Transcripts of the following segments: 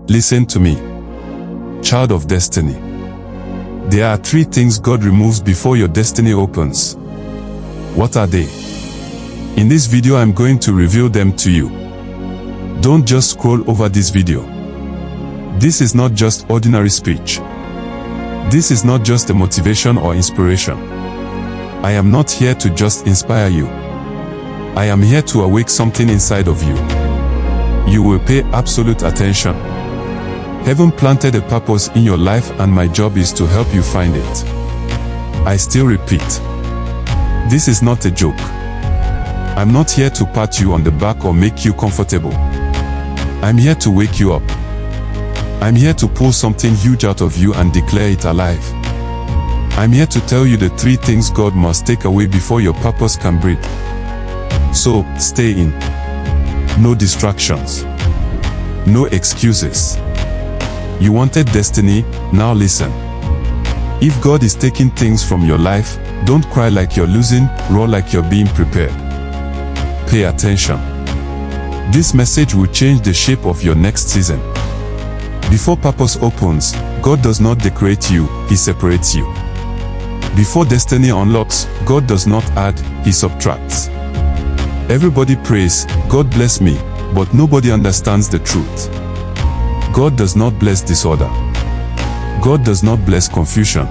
Listen to me, child of destiny. There are 3 things God removes before your destiny opens. What are they? In this video, I'm going to reveal them to you. Don't just scroll over this video. This is not just ordinary speech. This is not just a motivation or inspiration. I am not here to just inspire you. I am here to awake something inside of you. You will pay absolute attention. Heaven planted a purpose in your life, and my job is to help you find it. I still repeat, this is not a joke. I'm not here to pat you on the back or make you comfortable. I'm here to wake you up. I'm here to pull something huge out of you and declare it alive. I'm here to tell you the 3 things God must take away before your purpose can breathe. So, stay in. No distractions. No excuses. You wanted destiny, now listen. If God is taking things from your life, don't cry like you're losing, roar like you're being prepared. Pay attention. This message will change the shape of your next season. Before purpose opens, God does not decorate you, He separates you. Before destiny unlocks, God does not add, He subtracts. Everybody prays, God bless me, but nobody understands the truth. God does not bless disorder. God does not bless confusion.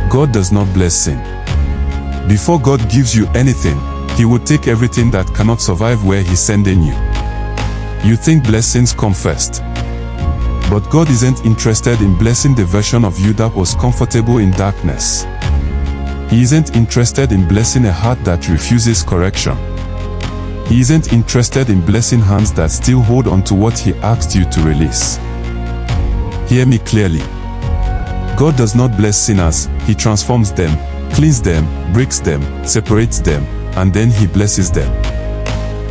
God does not bless sin. Before God gives you anything, He will take everything that cannot survive where He's sending you. You think blessings come first. But God isn't interested in blessing the version of you that was comfortable in darkness. He isn't interested in blessing a heart that refuses correction. He isn't interested in blessing hands that still hold on to what He asked you to release. Hear me clearly. God does not bless sinners, He transforms them, cleans them, breaks them, separates them, and then He blesses them.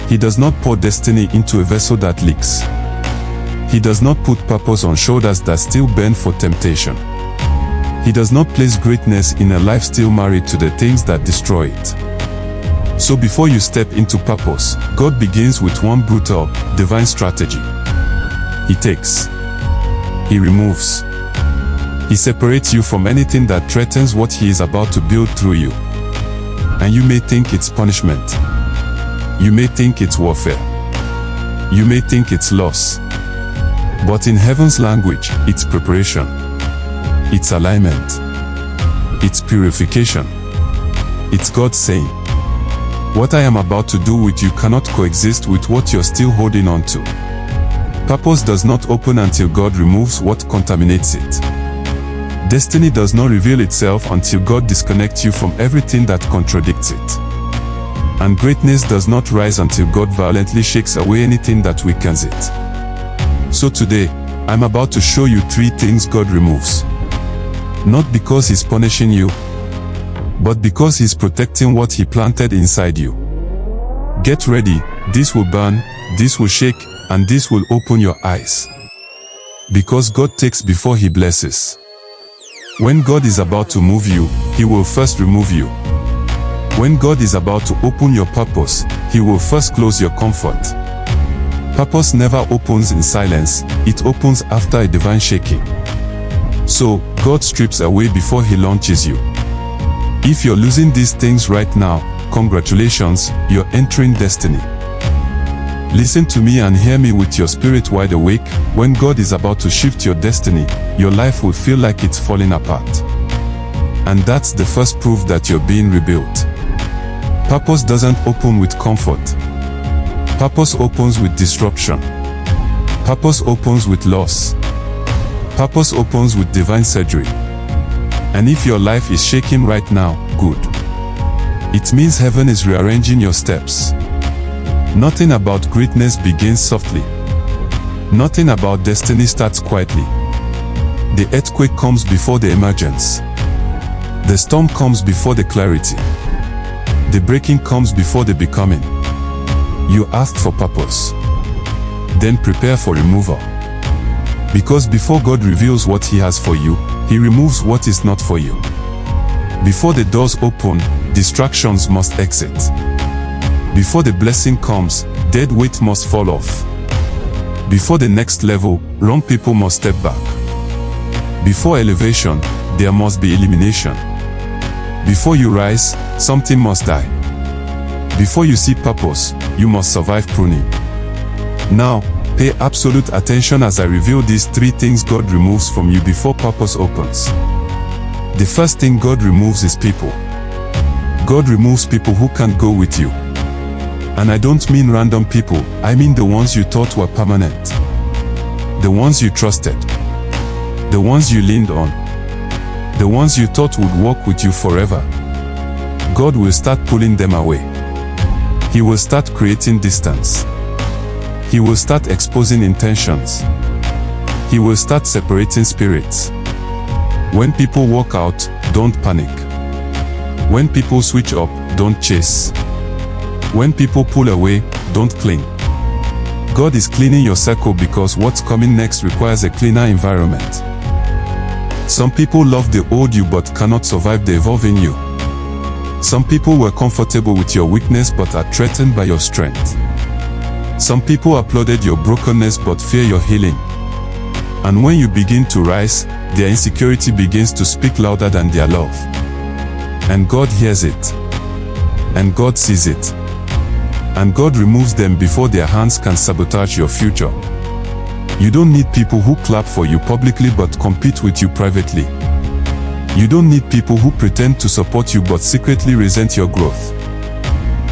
He does not pour destiny into a vessel that leaks. He does not put purpose on shoulders that still bend for temptation. He does not place greatness in a life still married to the things that destroy it. So before you step into purpose, God begins with one brutal, divine strategy. He takes. He removes. He separates you from anything that threatens what He is about to build through you. And you may think it's punishment. You may think it's warfare. You may think it's loss. But in heaven's language, it's preparation. It's alignment. It's purification. It's God saying, what I am about to do with you cannot coexist with what you're still holding on to. Purpose does not open until God removes what contaminates it. Destiny does not reveal itself until God disconnects you from everything that contradicts it. And greatness does not rise until God violently shakes away anything that weakens it. So today, I'm about to show you 3 things God removes. Not because He's punishing you, but because He's protecting what He planted inside you. Get ready, this will burn, this will shake, and this will open your eyes. Because God takes before He blesses. When God is about to move you, He will first remove you. When God is about to open your purpose, He will first close your comfort. Purpose never opens in silence, it opens after a divine shaking. So, God strips away before He launches you. If you're losing these things right now, congratulations, you're entering destiny. Listen to me and hear me with your spirit wide awake. When God is about to shift your destiny, your life will feel like it's falling apart. And that's the first proof that you're being rebuilt. Purpose doesn't open with comfort. Purpose opens with disruption. Purpose opens with loss. Purpose opens with divine surgery. And if your life is shaking right now, good. It means heaven is rearranging your steps. Nothing about greatness begins softly. Nothing about destiny starts quietly. The earthquake comes before the emergence. The storm comes before the clarity. The breaking comes before the becoming. You asked for purpose. Then prepare for removal. Because before God reveals what He has for you, He removes what is not for you. Before the doors open, distractions must exit. Before the blessing comes, dead weight must fall off. Before the next level, wrong people must step back. Before elevation, there must be elimination. Before you rise, something must die. Before you see purpose, you must survive pruning. Now, pay absolute attention as I reveal these 3 things God removes from you before purpose opens. The first thing God removes is people. God removes people who can't go with you. And I don't mean random people, I mean the ones you thought were permanent. The ones you trusted. The ones you leaned on. The ones you thought would walk with you forever. God will start pulling them away. He will start creating distance. He will start exposing intentions. He will start separating spirits. When people walk out, don't panic. When people switch up, don't chase. When people pull away, don't cling. God is cleaning your circle because what's coming next requires a cleaner environment. Some people love the old you but cannot survive the evolving you. Some people were comfortable with your weakness but are threatened by your strength. Some people applauded your brokenness but fear your healing. And when you begin to rise, their insecurity begins to speak louder than their love. And God hears it. And God sees it. And God removes them before their hands can sabotage your future. You don't need people who clap for you publicly but compete with you privately. You don't need people who pretend to support you but secretly resent your growth.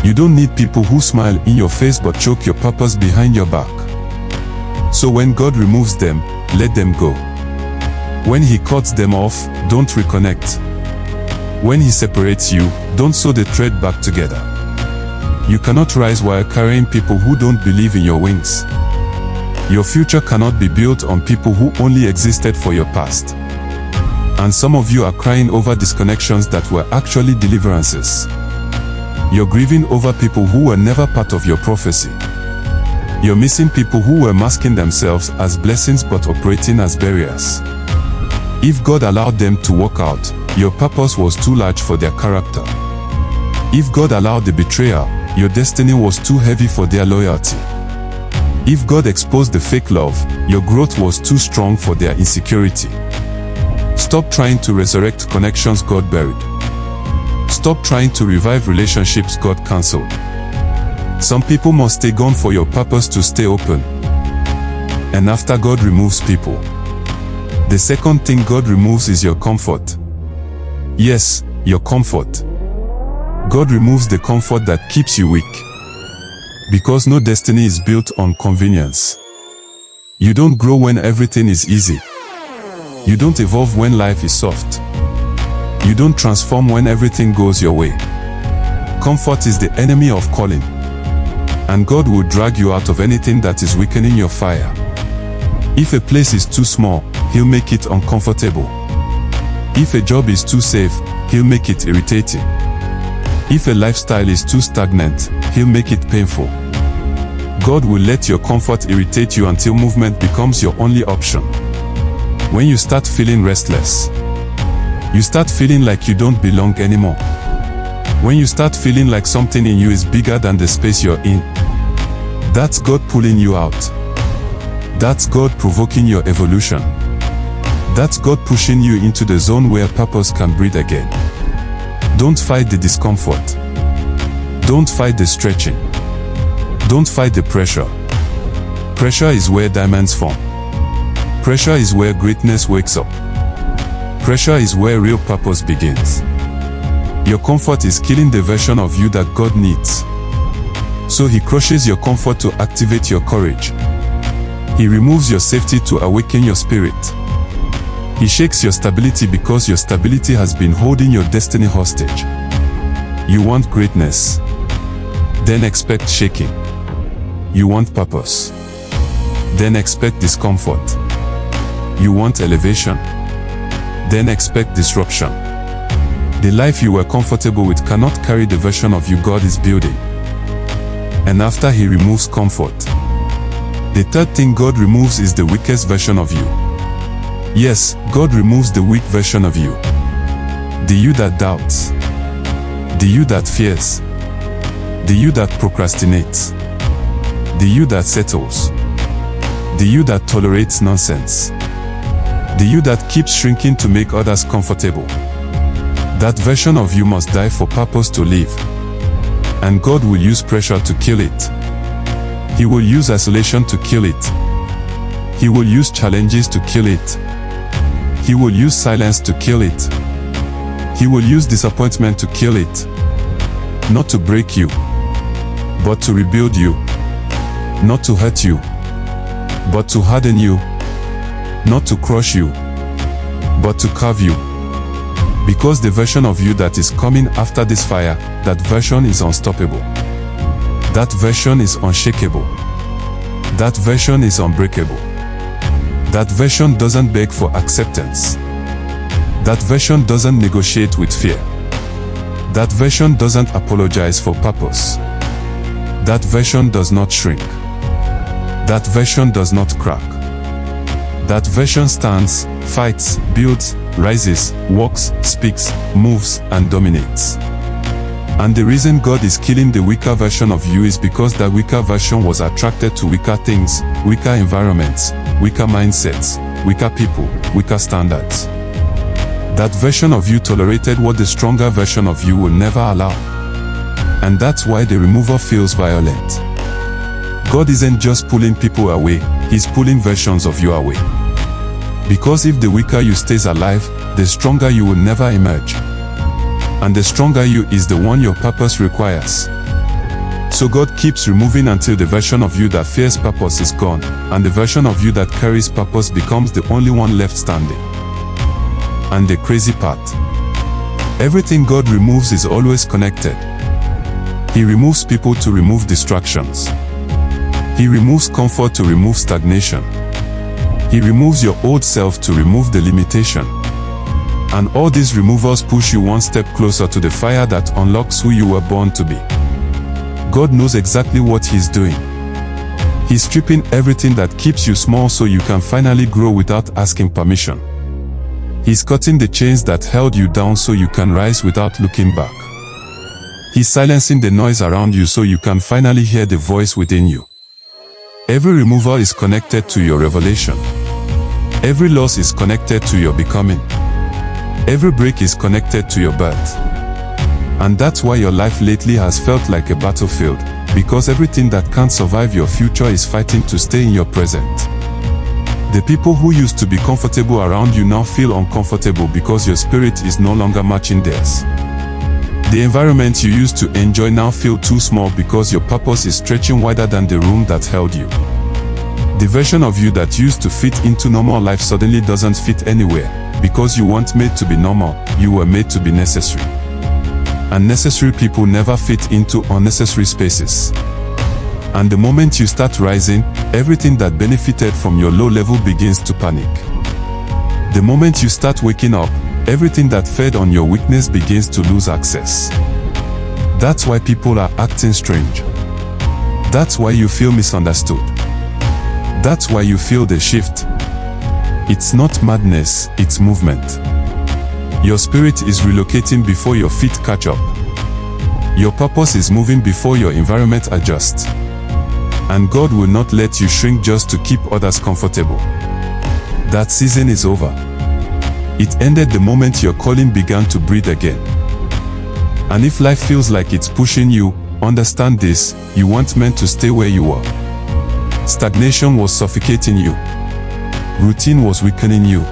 You don't need people who smile in your face but choke your purpose behind your back. So when God removes them, let them go. When He cuts them off, don't reconnect. When He separates you, don't sew the thread back together. You cannot rise while carrying people who don't believe in your wings. Your future cannot be built on people who only existed for your past. And some of you are crying over disconnections that were actually deliverances. You're grieving over people who were never part of your prophecy. You're missing people who were masking themselves as blessings but operating as barriers. If God allowed them to walk out, your purpose was too large for their character. If God allowed the betrayal, your destiny was too heavy for their loyalty. If God exposed the fake love, your growth was too strong for their insecurity. Stop trying to resurrect connections God buried. Stop trying to revive relationships God cancelled. Some people must stay gone for your purpose to stay open. And after God removes people, the second thing God removes is your comfort. Yes, your comfort. God removes the comfort that keeps you weak. Because no destiny is built on convenience. You don't grow when everything is easy. You don't evolve when life is soft. You don't transform when everything goes your way. Comfort is the enemy of calling. And God will drag you out of anything that is weakening your fire. If a place is too small, He'll make it uncomfortable. If a job is too safe, He'll make it irritating. If a lifestyle is too stagnant, He'll make it painful. God will let your comfort irritate you until movement becomes your only option. When you start feeling restless, you start feeling like you don't belong anymore. When you start feeling like something in you is bigger than the space you're in, that's God pulling you out. That's God provoking your evolution. That's God pushing you into the zone where purpose can breathe again. Don't fight the discomfort. Don't fight the stretching. Don't fight the pressure. Pressure is where diamonds form. Pressure is where greatness wakes up. Pressure is where real purpose begins. Your comfort is killing the version of you that God needs. So He crushes your comfort to activate your courage. He removes your safety to awaken your spirit. He shakes your stability because your stability has been holding your destiny hostage. You want greatness? Then expect shaking. You want purpose? Then expect discomfort. You want elevation? Then expect disruption. The life you were comfortable with cannot carry the version of you God is building. And after He removes comfort, the third thing God removes is the weakest version of you. Yes, God removes the weak version of you. The you that doubts. The you that fears. The you that procrastinates. The you that settles. The you that tolerates nonsense. The you that keeps shrinking to make others comfortable. That version of you must die for purpose to live. And God will use pressure to kill it. He will use isolation to kill it. He will use challenges to kill it. He will use silence to kill it. He will use disappointment to kill it. Not to break you, but to rebuild you. Not to hurt you, but to harden you. Not to crush you, but to carve you. Because the version of you that is coming after this fire, that version is unstoppable. That version is unshakable. That version is unbreakable. That version doesn't beg for acceptance. That version doesn't negotiate with fear. That version doesn't apologize for purpose. That version does not shrink. That version does not crack. That version stands, fights, builds, rises, walks, speaks, moves, and dominates. And the reason God is killing the weaker version of you is because that weaker version was attracted to weaker things, weaker environments, weaker mindsets, weaker people, weaker standards. That version of you tolerated what the stronger version of you will never allow. And that's why the removal feels violent. God isn't just pulling people away, He's pulling versions of you away. Because if the weaker you stays alive, the stronger you will never emerge. And the stronger you is the one your purpose requires. So God keeps removing until the version of you that fears purpose is gone, and the version of you that carries purpose becomes the only one left standing. And the crazy part, everything God removes is always connected. He removes people to remove distractions. He removes comfort to remove stagnation. He removes your old self to remove the limitation. And all these removals push you one step closer to the fire that unlocks who you were born to be. God knows exactly what He's doing. He's stripping everything that keeps you small so you can finally grow without asking permission. He's cutting the chains that held you down so you can rise without looking back. He's silencing the noise around you so you can finally hear the voice within you. Every removal is connected to your revelation. Every loss is connected to your becoming. Every break is connected to your birth. And that's why your life lately has felt like a battlefield, because everything that can't survive your future is fighting to stay in your present. The people who used to be comfortable around you now feel uncomfortable because your spirit is no longer matching theirs. The environment you used to enjoy now feel too small because your purpose is stretching wider than the room that held you. The version of you that used to fit into normal life suddenly doesn't fit anywhere, because you weren't made to be normal, you were made to be necessary. And necessary people never fit into unnecessary spaces. And the moment you start rising, everything that benefited from your low level begins to panic. The moment you start waking up, everything that fed on your weakness begins to lose access. That's why people are acting strange. That's why you feel misunderstood. That's why you feel the shift. It's not madness, it's movement. Your spirit is relocating before your feet catch up. Your purpose is moving before your environment adjusts. And God will not let you shrink just to keep others comfortable. That season is over. It ended the moment your calling began to breathe again. And if life feels like it's pushing you, understand this: you weren't meant to stay where you were. Stagnation was suffocating you. Routine was weakening you.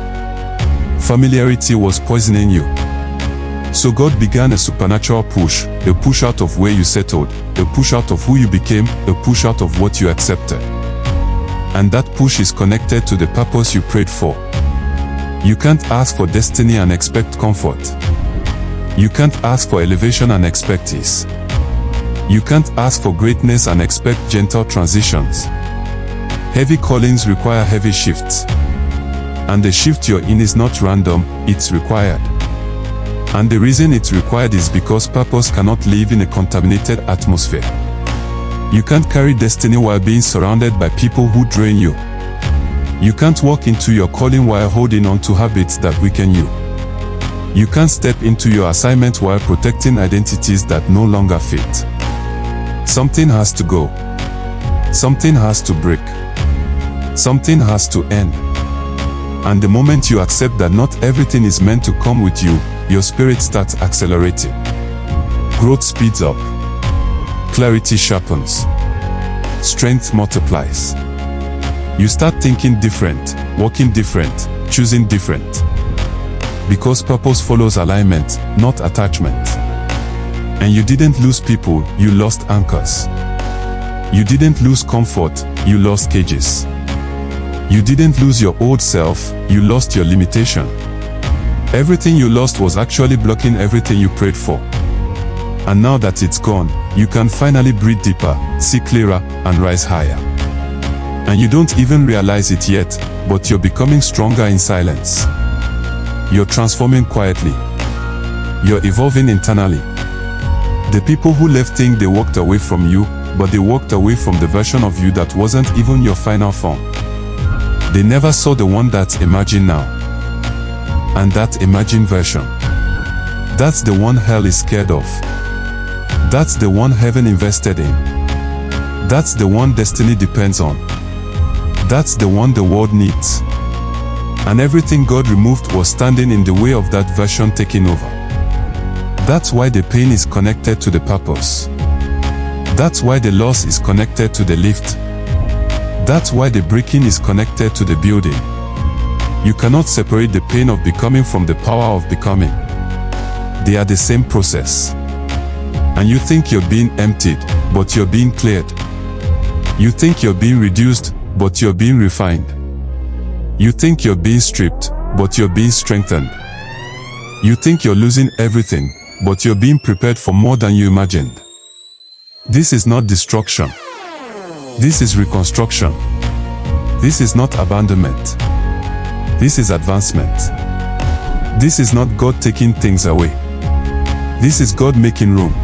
Familiarity was poisoning you. So God began a supernatural push, a push out of where you settled, a push out of who you became, a push out of what you accepted. And that push is connected to the purpose you prayed for. You can't ask for destiny and expect comfort. You can't ask for elevation and expect ease. You can't ask for greatness and expect gentle transitions. Heavy callings require heavy shifts. And the shift you're in is not random, it's required. And the reason it's required is because purpose cannot live in a contaminated atmosphere. You can't carry destiny while being surrounded by people who drain you. You can't walk into your calling while holding on to habits that weaken you. You can't step into your assignment while protecting identities that no longer fit. Something has to go. Something has to break. Something has to end. And the moment you accept that not everything is meant to come with you, your spirit starts accelerating. Growth speeds up. Clarity sharpens. Strength multiplies. You start thinking different, walking different, choosing different. Because purpose follows alignment, not attachment. And you didn't lose people, you lost anchors. You didn't lose comfort, you lost cages. You didn't lose your old self, you lost your limitation. Everything you lost was actually blocking everything you prayed for. And now that it's gone, you can finally breathe deeper, see clearer, and rise higher. And you don't even realize it yet, but you're becoming stronger in silence. You're transforming quietly. You're evolving internally. The people who left think they walked away from you, but they walked away from the version of you that wasn't even your final form. They never saw the one that's emerging now. And that emerging version, that's the one hell is scared of. That's the one heaven invested in. That's the one destiny depends on. That's the one the world needs. And everything God removed was standing in the way of that version taking over. That's why the pain is connected to the purpose. That's why the loss is connected to the lift. That's why the breaking is connected to the building. You cannot separate the pain of becoming from the power of becoming. They are the same process. And you think you're being emptied, but you're being cleared. You think you're being reduced, but you're being refined. You think you're being stripped, but you're being strengthened. You think you're losing everything, but you're being prepared for more than you imagined. This is not destruction. This is reconstruction. This is not abandonment. This is advancement. This is not God taking things away. This is God making room.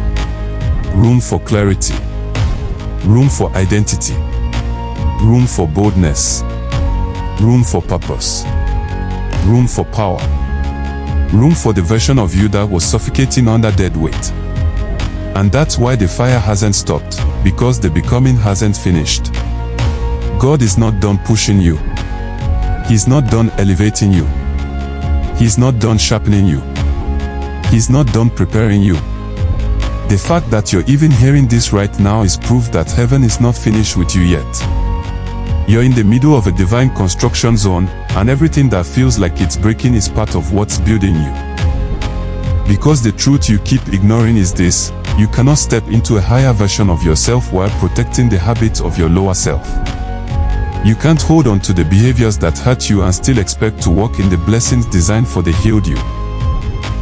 Room for clarity. Room for identity. Room for boldness. Room for purpose. Room for power. Room for the version of you that was suffocating under dead weight. And that's why the fire hasn't stopped, because the becoming hasn't finished. God is not done pushing you. He's not done elevating you. He's not done sharpening you. He's not done preparing you. The fact that you're even hearing this right now is proof that heaven is not finished with you yet. You're in the middle of a divine construction zone, and everything that feels like it's breaking is part of what's building you. Because the truth you keep ignoring is this: you cannot step into a higher version of yourself while protecting the habits of your lower self. You can't hold on to the behaviors that hurt you and still expect to walk in the blessings designed for the healed you.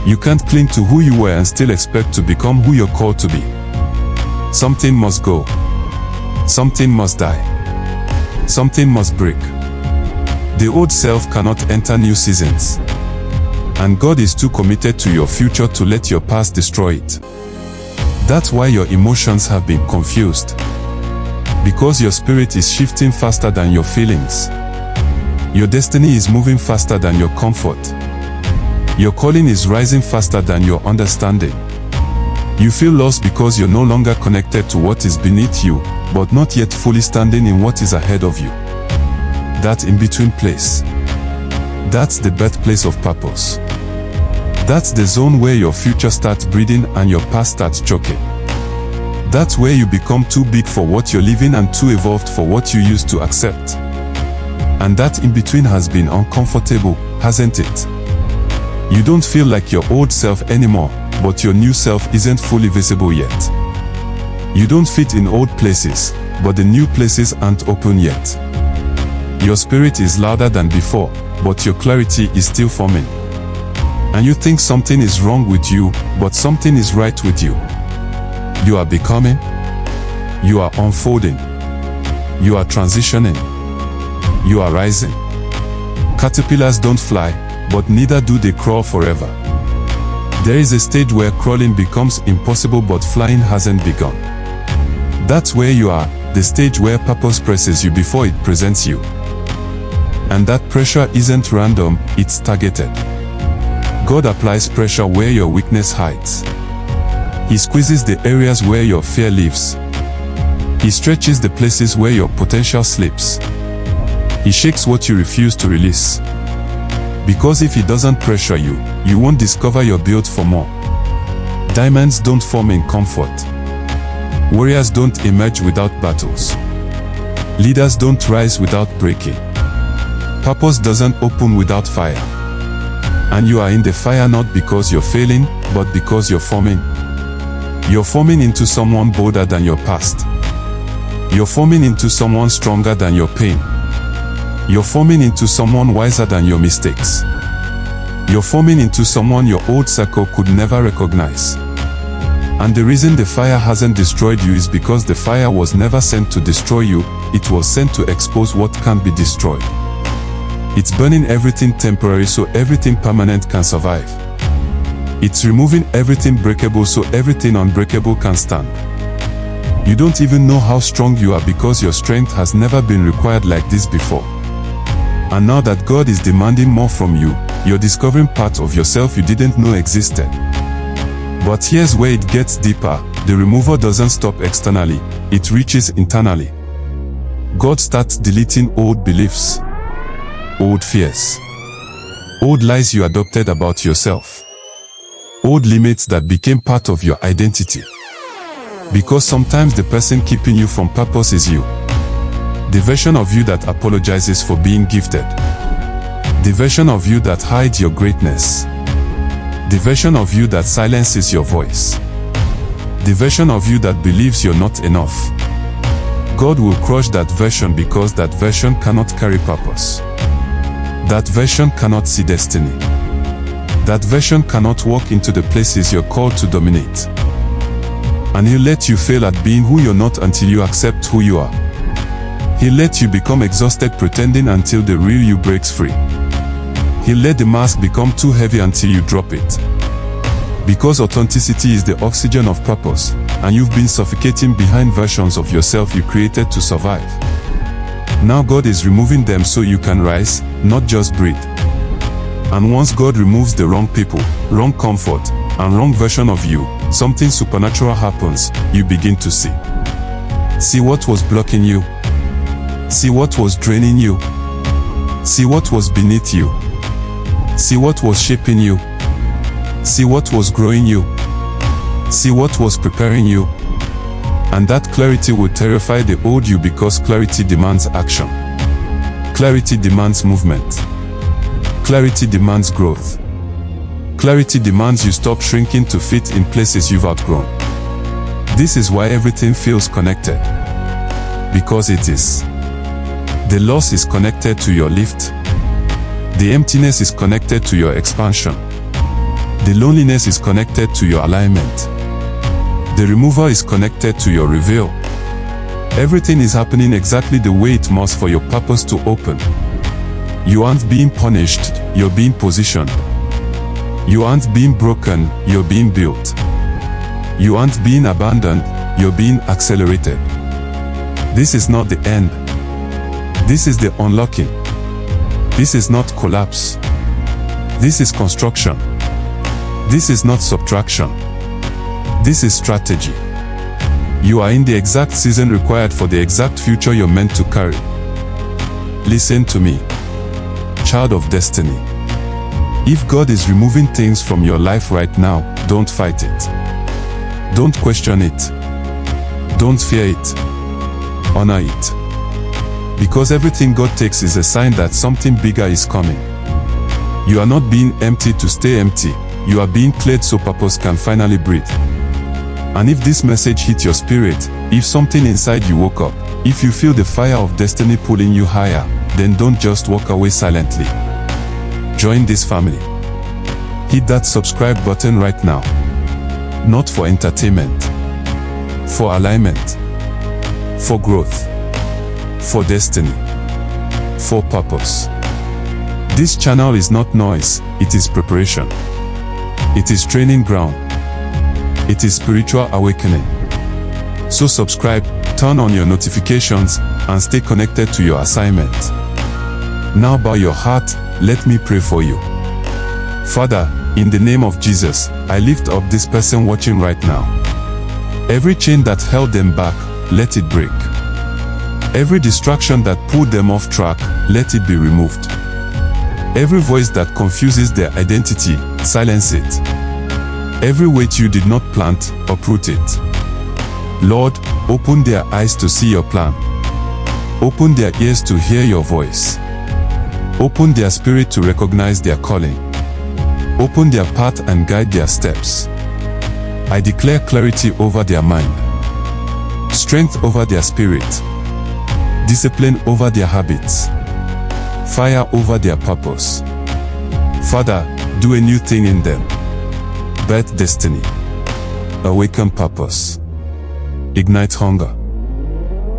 You can't cling to who you were and still expect to become who you're called to be. Something must go. Something must die. Something must break. The old self cannot enter new seasons. And God is too committed to your future to let your past destroy it. That's why your emotions have been confused. Because your spirit is shifting faster than your feelings. Your destiny is moving faster than your comfort. Your calling is rising faster than your understanding. You feel lost because you're no longer connected to what is beneath you, but not yet fully standing in what is ahead of you. That in-between place. That's the birthplace of purpose. That's the zone where your future starts breathing and your past starts choking. That's where you become too big for what you're living and too evolved for what you used to accept. And that in-between has been uncomfortable, hasn't it? You don't feel like your old self anymore, but your new self isn't fully visible yet. You don't fit in old places, but the new places aren't open yet. Your spirit is louder than before, but your clarity is still forming. And you think something is wrong with you, but something is right with you. You are becoming. You are unfolding. You are transitioning. You are rising. Caterpillars don't fly, but neither do they crawl forever. There is a stage where crawling becomes impossible but flying hasn't begun. That's where you are, the stage where purpose presses you before it presents you. And that pressure isn't random, it's targeted. God applies pressure where your weakness hides. He squeezes the areas where your fear lives. He stretches the places where your potential sleeps. He shakes what you refuse to release. Because if he doesn't pressure you, you won't discover you're built for more. Diamonds don't form in comfort. Warriors don't emerge without battles. Leaders don't rise without breaking. Purpose doesn't open without fire. And you are in the fire not because you're failing, but because you're forming. You're forming into someone bolder than your past. You're forming into someone stronger than your pain. You're forming into someone wiser than your mistakes. You're forming into someone your old circle could never recognize. And the reason the fire hasn't destroyed you is because the fire was never sent to destroy you, it was sent to expose what can't be destroyed. It's burning everything temporary so everything permanent can survive. It's removing everything breakable so everything unbreakable can stand. You don't even know how strong you are because your strength has never been required like this before. And now that God is demanding more from you, you're discovering parts of yourself you didn't know existed. But here's where it gets deeper. The removal doesn't stop externally, it reaches internally. God starts deleting old beliefs, old fears, old lies you adopted about yourself, old limits that became part of your identity. Because sometimes the person keeping you from purpose is you. The version of you that apologizes for being gifted. The version of you that hides your greatness. The version of you that silences your voice. The version of you that believes you're not enough. God will crush that version because that version cannot carry purpose. That version cannot see destiny. That version cannot walk into the places you're called to dominate. And he'll let you fail at being who you're not until you accept who you are. He'll let you become exhausted pretending until the real you breaks free. He'll let the mask become too heavy until you drop it. Because authenticity is the oxygen of purpose, and you've been suffocating behind versions of yourself you created to survive. Now God is removing them so you can rise, not just breathe. And once God removes the wrong people, wrong comfort, and wrong version of you, something supernatural happens. You begin to see. See what was blocking you. See what was draining you. See what was beneath you. See what was shaping you. See what was growing you. See what was preparing you. And that clarity will terrify the old you because clarity demands action. Clarity demands movement. Clarity demands growth. Clarity demands you stop shrinking to fit in places you've outgrown. This is why everything feels connected. Because it is. The loss is connected to your lift. The emptiness is connected to your expansion. The loneliness is connected to your alignment. The removal is connected to your reveal. Everything is happening exactly the way it must for your purpose to open. You aren't being punished, you're being positioned. You aren't being broken, you're being built. You aren't being abandoned, you're being accelerated. This is not the end. This is the unlocking. This is not collapse. This is construction. This is not subtraction. This is strategy. You are in the exact season required for the exact future you're meant to carry. Listen to me, child of destiny. If God is removing things from your life right now, don't fight it. Don't question it. Don't fear it. Honor it. Because everything God takes is a sign that something bigger is coming. You are not being empty to stay empty. You are being cleared so purpose can finally breathe. And if this message hit your spirit, if something inside you woke up, if you feel the fire of destiny pulling you higher, then don't just walk away silently. Join this family. Hit that subscribe button right now. Not for entertainment. For alignment. For growth. For destiny. For purpose. This channel is not noise, it is preparation. It is training ground. It is spiritual awakening. So subscribe, turn on your notifications, and stay connected to your assignment. Now bow your heart, let me pray for you. Father, in the name of Jesus, I lift up this person watching right now. Every chain that held them back, let it break. Every distraction that pulled them off track, let it be removed. Every voice that confuses their identity, silence it. Every weight you did not plant, uproot it. Lord, open their eyes to see your plan. Open their ears to hear your voice. Open their spirit to recognize their calling. Open their path and guide their steps. I declare clarity over their mind, strength over their spirit, discipline over their habits, fire over their purpose. Father, do a new thing in them. Birth destiny. Awaken purpose. Ignite hunger.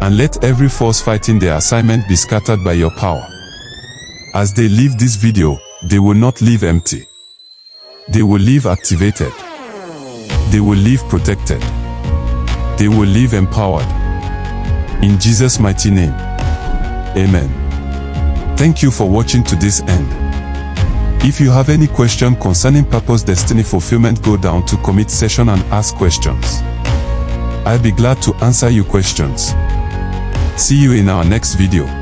And let every force fighting their assignment be scattered by your power. As they leave this video, they will not leave empty. They will leave activated. They will leave protected. They will leave empowered. In Jesus' mighty name. Amen. Thank you for watching to this end. If you have any question concerning purpose destiny fulfillment, go down to comment section and ask questions. I'll be glad to answer your questions. See you in our next video.